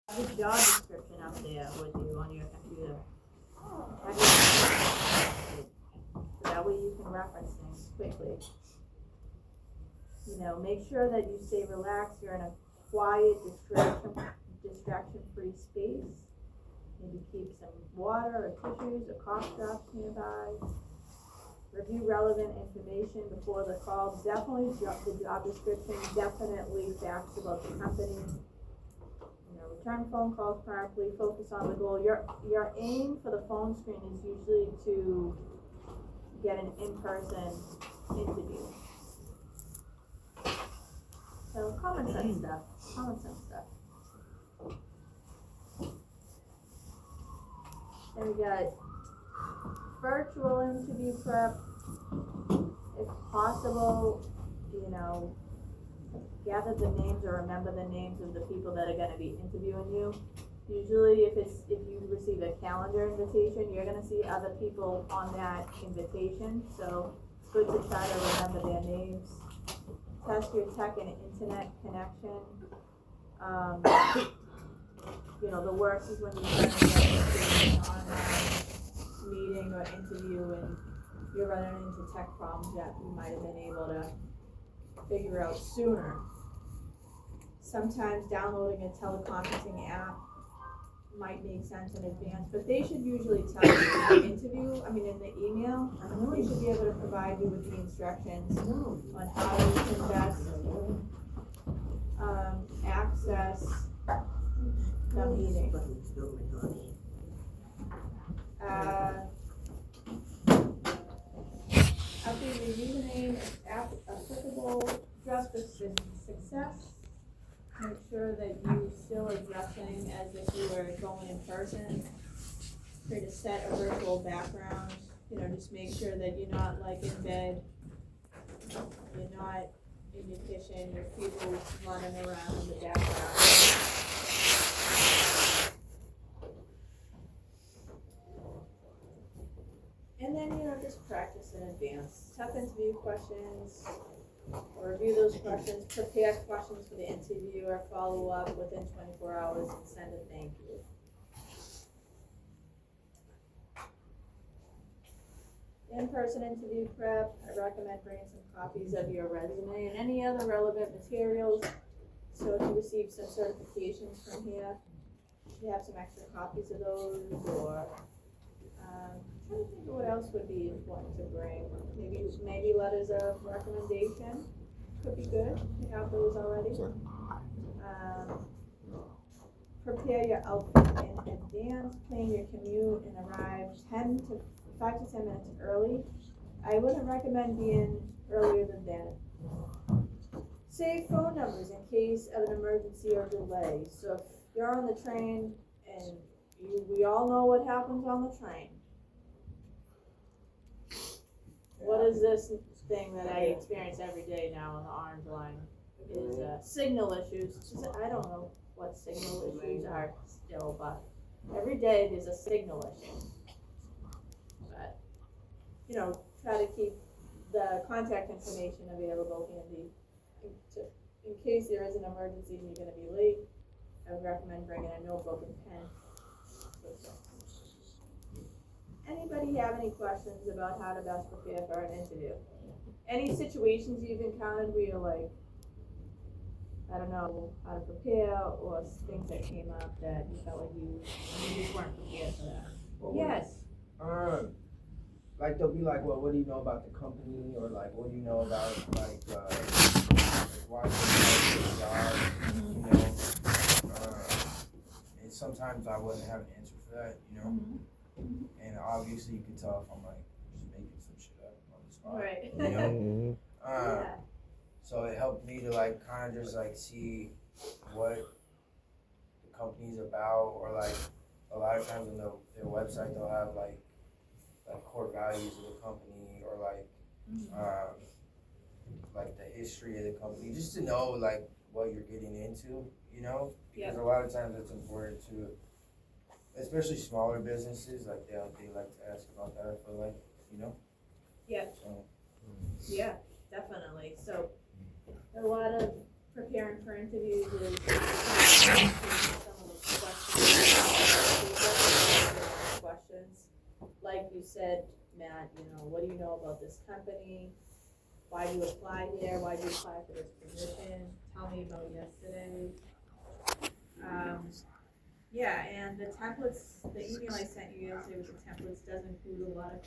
have a job description up there with you on your computer. Have you- So that way you can reference things quickly. You know, make sure that you stay relaxed, you're in a quiet, distraction-free space. Maybe keep some water or tissues or cough drops nearby. Review relevant information before the call. Definitely the job description, definitely facts about the company. You know, return phone calls promptly, focus on the goal. Your aim for the phone screen is usually to get an in-person interview. So common sense stuff. Then we got virtual interview prep. If possible, you know, gather the names or remember the names of the people that are gonna be interviewing you. Usually if you receive a calendar invitation, you're gonna see other people on that invitation, so it's good to try to remember their names. Test your tech and internet connection. You know, the worst is when you try to get into an online meeting or interview and you're running into tech problems that you might have been able to figure out sooner. Sometimes downloading a teleconferencing app might make sense in advance, but they should usually tell you in the in the email, they should be able to provide you with the instructions on how you can best access the meeting. Update your username is applicable, dress for success. Make sure that you still are dressing as if you were going in person. Create a set of virtual background. You know, just make sure that you're not like in bed. You're not in your kitchen. Your people running around in the background. And then, you know, just practice in advance. Tough interview questions. Or review those questions, prepare questions for the interviewer, follow up within 24 hours and send a thank you. In-person interview prep, I recommend bringing some copies of your resume and any other relevant materials. So if you receive some certifications from here, you have some extra copies of those, or I'm trying to think of what else would be important to bring. Maybe letters of recommendation could be good. You have those already. Prepare your outfit in advance. Plan your commute and arrive 5 to 10 minutes early. I wouldn't recommend being earlier than that. Save phone numbers in case of an emergency or delay. So if you're on the train and we all know what happens on the train. What is this thing that I experience every day now on the Orange Line? Is signal issues. I don't know what signal issues are still, but every day there's a signal issue. But, you know, try to keep the contact information available handy in case there is an emergency and you're going to be late. I would recommend bringing a notebook and pen. Anybody have any questions about how to best prepare for an interview? Any situations you've encountered where you're like, I don't know how to prepare, or things that came up that you felt like you just weren't prepared for that? Yes. Like they'll be like, well, what do you know about the company, or like, what do you know about like why you the job, you know? And sometimes I wouldn't have an answer for that, you know. And obviously you can tell if I'm like just making some shit up on the spot, Right. You know? Yeah. So it helped me to like kind of just like see what the company's about, or like a lot of times on their website they'll have like core values of the company, or like the history of the company, just to know like what you're getting into, you know? Because a lot of times it's important to, especially smaller businesses, like they like to ask about that, I feel like, you know? Yeah. So. Yeah, definitely. So a lot of preparing for interviews is some of the like you said, Matt, you know, what do you know about this company? Why do you apply here? Why do you apply for this position? Tell me about yesterday. Yeah, and the templates, the email I sent you yesterday with the templates does include a lot of